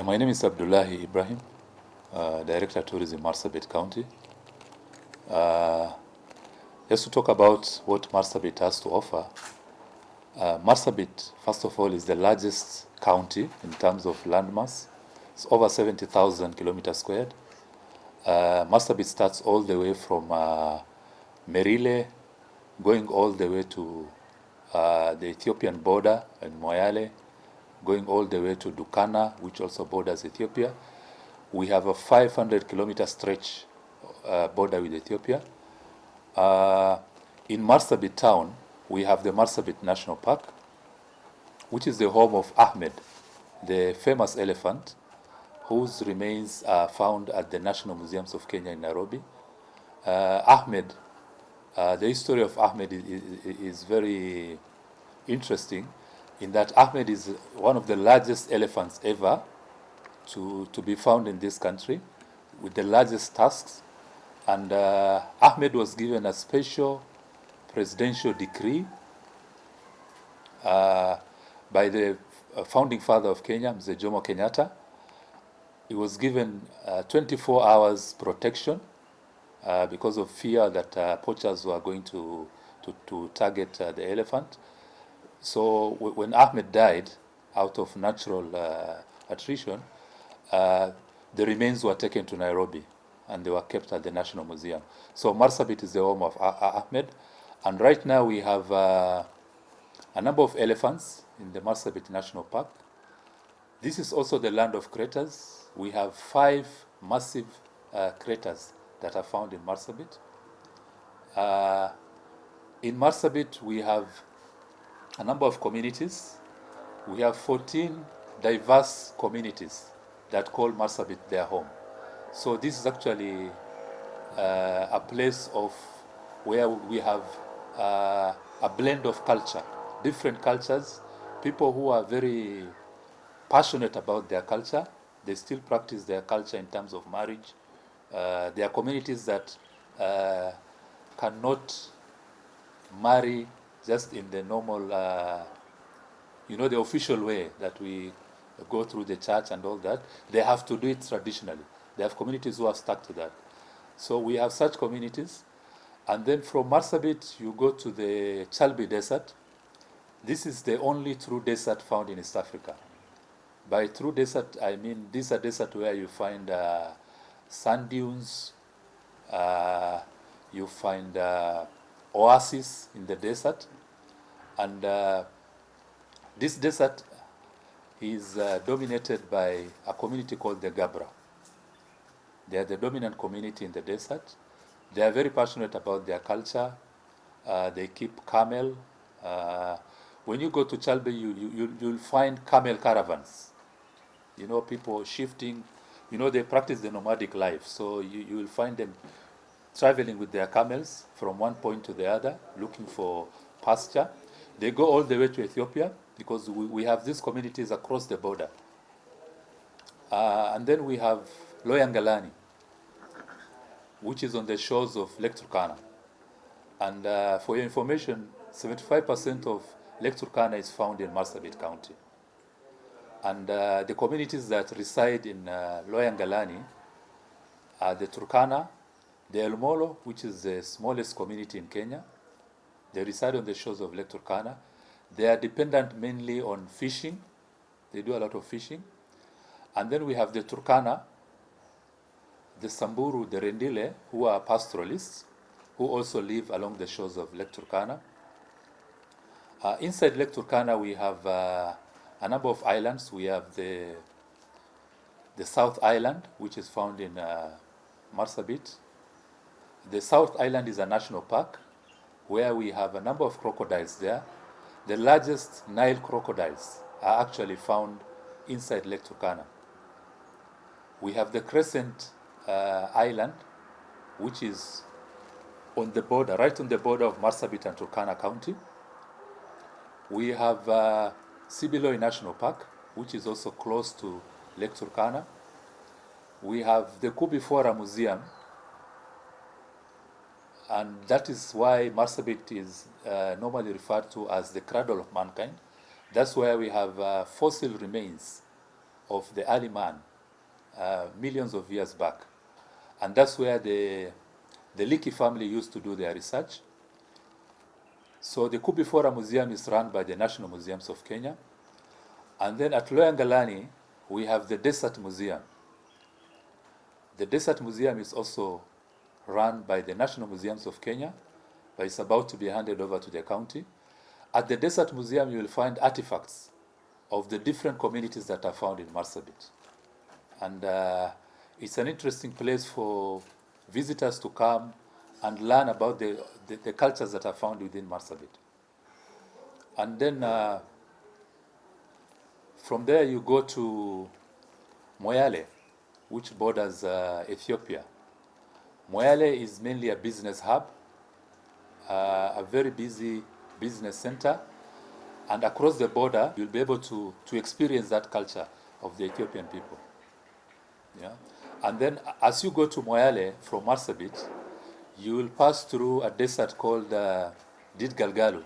My name is Abdullahi Ibrahim, Director of Tourism, Marsabit County. Just to talk about what Marsabit has to offer. Marsabit, first of all, is the largest county in terms of landmass. It's over 70,000 kilometers squared. Marsabit starts all the way from Merile, going all the way to the Ethiopian border in Moyale, going all the way to Turkana, which also borders Ethiopia. We have a 500-kilometer stretch border with Ethiopia. In Marsabit town, we have the Marsabit National Park, which is the home of Ahmed, the famous elephant, whose remains are found at the National Museums of Kenya in Nairobi. Ahmed, the history of Ahmed is very interesting, in that Ahmed is one of the largest elephants ever to be found in this country, with the largest tusks. And Ahmed was given a special presidential decree by the founding father of Kenya, Mzee Jomo Kenyatta. He was given 24 hours protection because of fear that poachers were going to target the elephant. So when Ahmed died, out of natural attrition, the remains were taken to Nairobi and they were kept at the National Museum. So Marsabit is the home of Ahmed. And right now we have a number of elephants in the Marsabit National Park. This is also the land of craters. We have 5 massive craters that are found in Marsabit. In Marsabit, we have a number of communities. We have 14 diverse communities that call Marsabit their home. So this is actually a place of where we have a blend of culture, different cultures, people who are very passionate about their culture. They still practice their culture in terms of marriage. There are communities that cannot marry just in the normal, the official way that we go through the church and all that. They have to do it traditionally. They have communities who are stuck to that. So we have such communities. And then from Marsabit, you go to the Chalbi Desert. This is the only true desert found in East Africa. By true desert, I mean this is a desert where you find sand dunes, you find oases in the desert. And this desert is dominated by a community called the Gabra. They are the dominant community in the desert. They are very passionate about their culture. They keep camel. When you go to Chalbi, you'll find camel caravans. People shifting. They practice the nomadic life. So you will find them traveling with their camels from one point to the other, looking for pasture. They go all the way to Ethiopia because we have these communities across the border. And then we have Loyangalani, which is on the shores of Lake Turkana. And for your information, 75% of Lake Turkana is found in Marsabit County. And the communities that reside in Loyangalani are the Turkana, the El Molo, which is the smallest community in Kenya. They reside on the shores of Lake Turkana. They are dependent mainly on fishing. They do a lot of fishing. And then we have the Turkana, the Samburu, the Rendile, who are pastoralists, who also live along the shores of Lake Turkana. Inside Lake Turkana, we have a number of islands. We have the South Island, which is found in Marsabit. The South Island is a national park where we have a number of crocodiles there. The largest Nile crocodiles are actually found inside Lake Turkana. We have the Crescent Island, which is on the border, right on the border of Marsabit and Turkana County. We have Sibiloi National Park, which is also close to Lake Turkana. We have the Kubifora Museum, and that is why Marsabit is normally referred to as the cradle of mankind. That's where we have fossil remains of the early man, millions of years back. And that's where the Liki family used to do their research. So the Kubifora Museum is run by the National Museums of Kenya. And then at Loyangalani, we have the Desert Museum. The Desert Museum is also run by the National Museums of Kenya, but it's about to be handed over to the county. At the Desert Museum, you will find artifacts of the different communities that are found in Marsabit. And it's an interesting place for visitors to come and learn about the cultures that are found within Marsabit. And then from there you go to Moyale, which borders Ethiopia. Moyale is mainly a business hub, a very busy business center, and across the border you'll be able to experience that culture of the Ethiopian people. Yeah? And then as you go to Moyale from Marsabit, you will pass through a desert called Didgalgalu.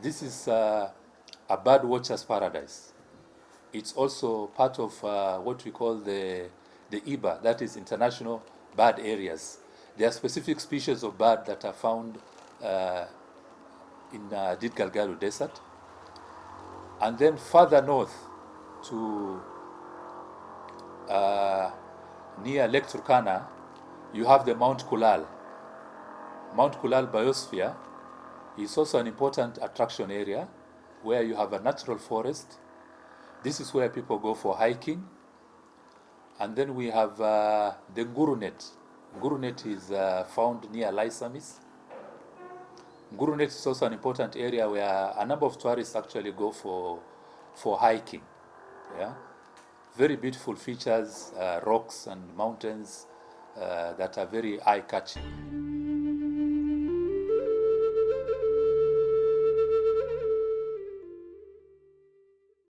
This is a bird watcher's paradise. It's also part of what we call the IBA, that is International Bird Areas. There are specific species of bird that are found in Didgalgalu Desert. And then further north to near Lake Turkana, you have the Mount Kulal. Mount Kulal Biosphere is also an important attraction area where you have a natural forest. This is where people go for hiking. And then we have the Ngurunet. Ngurunet is found near Lysamis. Ngurunet is also an important area where a number of tourists actually go for hiking. Yeah? Very beautiful features, rocks and mountains that are very eye-catching.